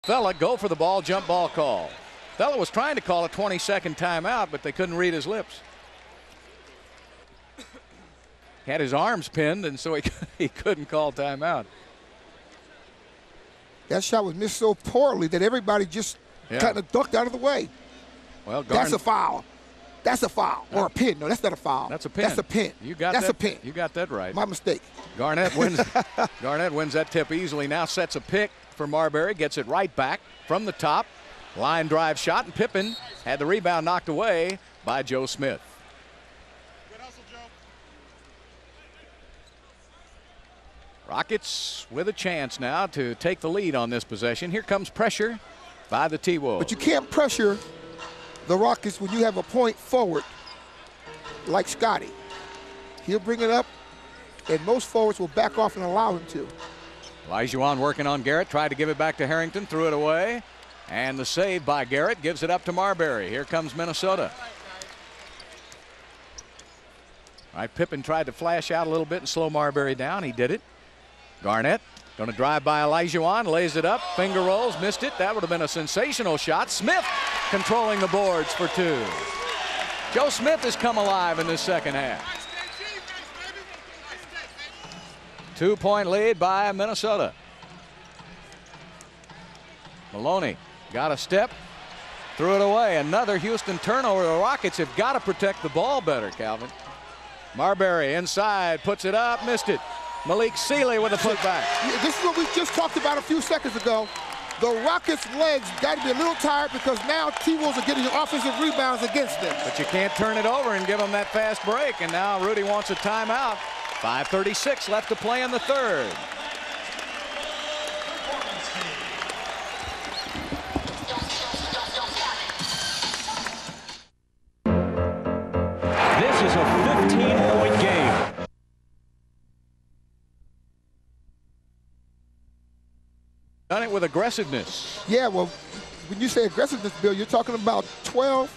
Fella go for the ball, jump ball call. Fella was trying to call a 20-second timeout, but they couldn't read his lips. Had his arms pinned, and so he couldn't call timeout. That shot was missed so poorly that everybody just kind of ducked out of the way. Well, that's a foul. That's a foul. Or a pin. No, that's not a foul. That's a pin. That's a pin. You got that's that, a pin. You got that right. My mistake. Garnett wins. Garnett wins that tip easily. Now sets a pick for Marbury. Gets it right back from the top. Line drive shot, and Pippen had the rebound knocked away by Joe Smith. Good hustle, Joe. Rockets with a chance now to take the lead on this possession. Here comes pressure by the T-Wolves. But you can't pressure the Rockets when you have a point forward like Scotty. He'll bring it up, and most forwards will back off and allow him to. Olajuwon working on Garrett, tried to give it back to Harrington, threw it away. And the save by Garrett gives it up to Marbury. Here comes Minnesota. All right, Pippen tried to flash out a little bit and slow Marbury down. He did it. Garnett going to drive by Olajuwon, lays it up, finger rolls, missed it. That would have been a sensational shot. Smith controlling the boards for two. Joe Smith has come alive in this second half. 2-point lead by Minnesota. Maloney got a step, threw it away. Another Houston turnover. The Rockets have got to protect the ball better, Calvin. Marbury inside, puts it up, missed it. Malik Sealy with a putback. This is what we just talked about a few seconds ago. The Rockets' legs got to be a little tired because now T-Wolves are getting offensive rebounds against them. But you can't turn it over and give them that fast break. And now Rudy wants a timeout. 5:36 left to play in the third. This is a 15-point game. Done it with aggressiveness. Yeah, well, when you say aggressiveness, Bill, you're talking about 12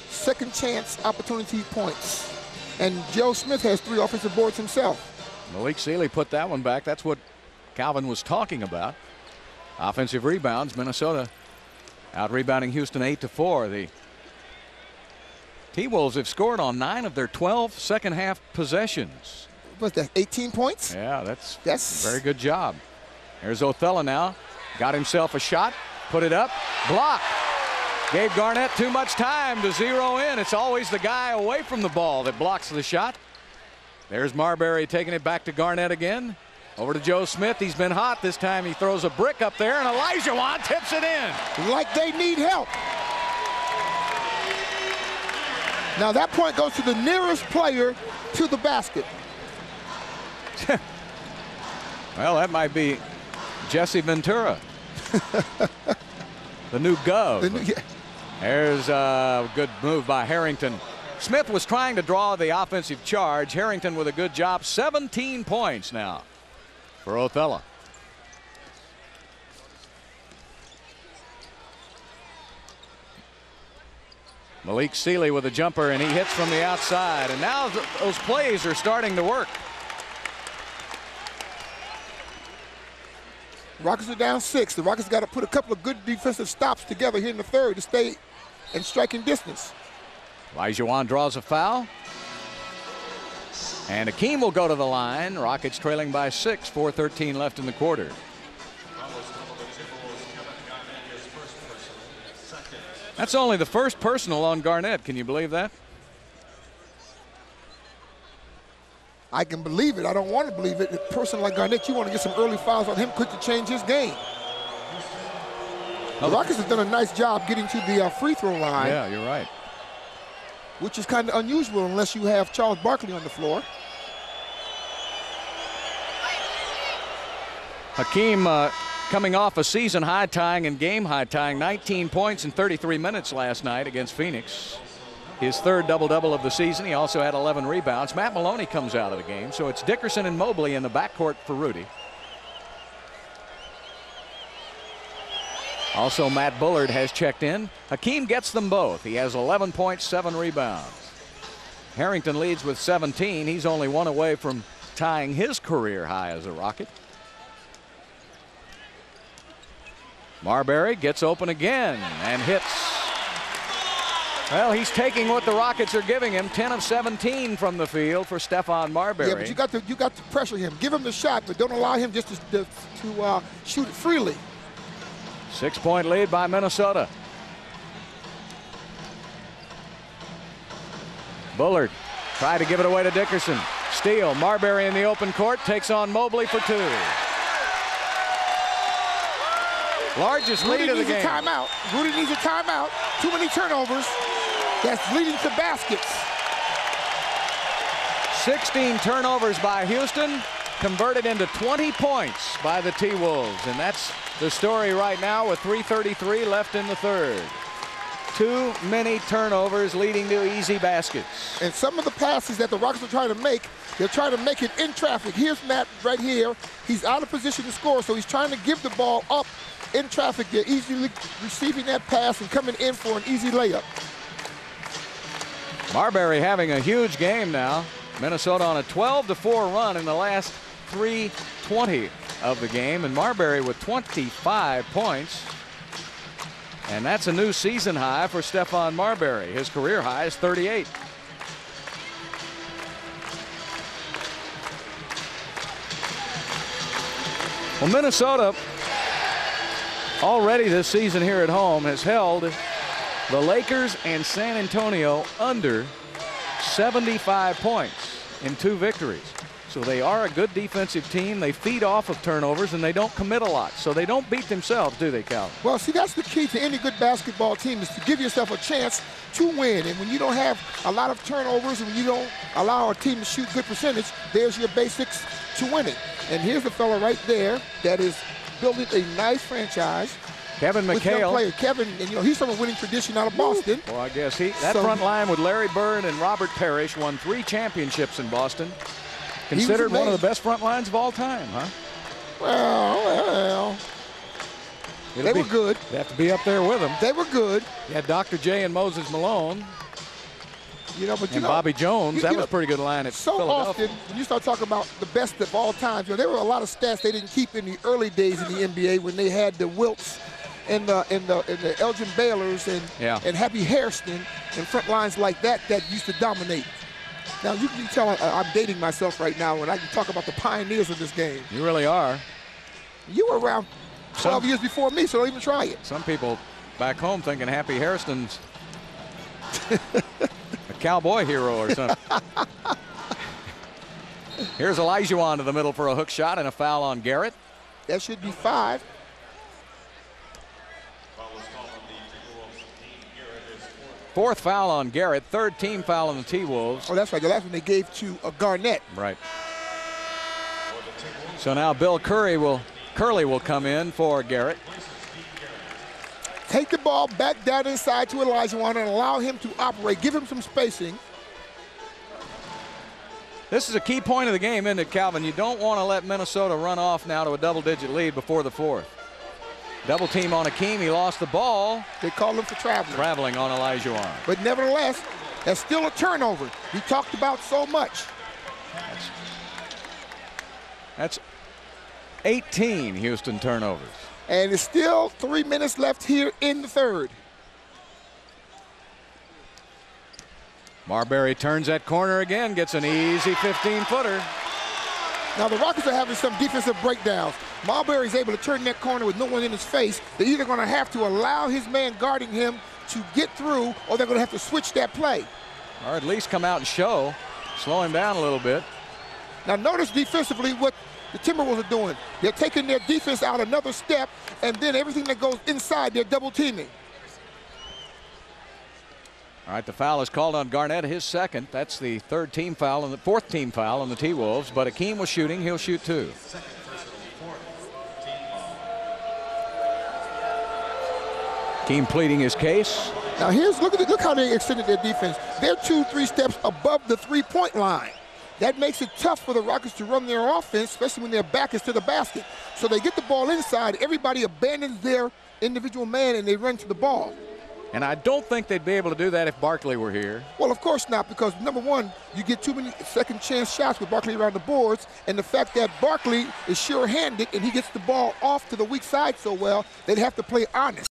second chance opportunity points. And Joe Smith has 3 offensive boards himself. Malik Sealy put that one back. That's what Calvin was talking about. Offensive rebounds. Minnesota out rebounding Houston 8-4. The T-Wolves have scored on 9 of their 12 second half possessions. What's that, 18 points? Yeah, that's a very good job. There's Othello now. Got himself a shot, put it up, blocked. Gave Garnett too much time to zero in. It's always the guy away from the ball that blocks the shot. There's Marbury taking it back to Garnett again. Over to Joe Smith. He's been hot. This time he throws a brick up there, and Olajuwon tips it in. Like they need help. Now that point goes to the nearest player to the basket. Well, that might be Jesse Ventura. The new Gov. There's a good move by Harrington. Smith was trying to draw the offensive charge. Harrington with a good job. 17 points now for Othello. Malik Sealy with a jumper, and he hits from the outside. And now those plays are starting to work. Rockets are down 6. The Rockets got to put a couple of good defensive stops together here in the third to stay in striking distance. Olajuwon draws a foul. And Akeem will go to the line. Rockets trailing by 6. 4:13 left in the quarter. That's only the first personal on Garnett. Can you believe that? I can believe it. I don't want to believe it. A person like Garnett, you want to get some early fouls on him quick to change his game. The Rockets have done a nice job getting to the free throw line. Yeah, you're right. Which is kind of unusual unless you have Charles Barkley on the floor. Hakeem coming off a season high tying and game high tying 19 points in 33 minutes last night against Phoenix. His third double-double of the season. He also had 11 rebounds. Matt Maloney comes out of the game, so it's Dickerson and Mobley in the backcourt for Rudy. Also, Matt Bullard has checked in. Hakeem gets them both. He has 11 points, 7 rebounds. Harrington leads with 17. He's only one away from tying his career high as a Rocket. Marbury gets open again and hits. Well, he's taking what the Rockets are giving him. 10 of 17 from the field for Stephon Marbury. Yeah, but you got to pressure him. Give him the shot, but don't allow him just to shoot it freely. 6-point lead by Minnesota. Bullard tried to give it away to Dickerson. Steal. Marbury in the open court takes on Mobley for 2. Largest lead of the game. Rudy needs a timeout. Rudy needs a timeout. Too many turnovers. That's leading to baskets. 16 turnovers by Houston, converted into 20 points by the T-Wolves. And that's the story right now with 3:33 left in the third. Too many turnovers leading to easy baskets. And some of the passes that the Rockets are trying to make, they're trying to make it in traffic. Here's Matt right here. He's out of position to score, so he's trying to give the ball up in traffic. They're easily receiving that pass and coming in for an easy layup. Marbury having a huge game now. Minnesota on a 12-4 run in the last 3:20 of the game, and Marbury with 25 points. And that's a new season high for Stephon Marbury. His career high is 38. Well, Minnesota already this season here at home has held the Lakers and San Antonio under 75 points in 2 victories. So they are a good defensive team. They feed off of turnovers, and they don't commit a lot. So they don't beat themselves, do they, Cal? Well, see, that's the key to any good basketball team, is to give yourself a chance to win. And when you don't have a lot of turnovers and when you don't allow a team to shoot good percentage, there's your basics to winning. And here's the fella right there that is building a nice franchise. Kevin McHale. Kevin, and he's from a winning tradition out of Boston. Well, I guess that front line with Larry Bird and Robert Parrish won 3 championships in Boston. Considered one of the best front lines of all time, huh? Well. They were good. They have to be up there with them. They were good. You had Dr. J and Moses Malone. And Bobby Jones. That was a pretty good line at Philadelphia. Often, when you start talking about the best of all time, there were a lot of stats they didn't keep in the early days in the NBA when they had the Wilts and the Elgin Baylors and Happy Hairston and front lines like that used to dominate. Now, you can tell I'm dating myself right now when I can talk about the pioneers of this game. You really are. You were around 12 years before me, so don't even try it. Some people back home thinking Happy Hairston's a cowboy hero or something. Here's Olajuwon to the middle for a hook shot and a foul on Garrett. That should be 5. Fourth foul on Garrett, 3rd team foul on the T-Wolves. Oh, that's right. The last one they gave to Garnett. Right. So now Bill Curley will come in for Garrett. Take the ball back down inside to Olajuwon and allow him to operate. Give him some spacing. This is a key point of the game, isn't it, Calvin? You don't want to let Minnesota run off now to a double-digit lead before the 4th. Double team on Akeem. He lost the ball. They call him for traveling. Traveling on Olajuwon. But nevertheless, that's still a turnover. We talked about so much. That's 18 Houston turnovers. And it's still 3 minutes left here in the third. Marbury turns that corner again, gets an easy 15-footer. Now the Rockets are having some defensive breakdowns. Marbury's able to turn that corner with no one in his face. They're either going to have to allow his man guarding him to get through, or they're going to have to switch that play. Or at least come out and slow him down a little bit. Now notice defensively what the Timberwolves are doing. They're taking their defense out another step, and then everything that goes inside, they're double teaming. All right, the foul is called on Garnett, his 2nd. That's the 3rd team foul and the 4th team foul on the T-Wolves. But Akeem was shooting. He'll shoot 2. Akeem pleading his case. Now look how they extended their defense. They're 2-3 steps above the 3-point line. That makes it tough for the Rockets to run their offense, especially when their back is to the basket. So they get the ball inside. Everybody abandons their individual man, and they run to the ball. And I don't think they'd be able to do that if Barkley were here. Well, of course not, because number one, you get too many second chance shots with Barkley around the boards, and the fact that Barkley is sure-handed and he gets the ball off to the weak side so well, they'd have to play honest.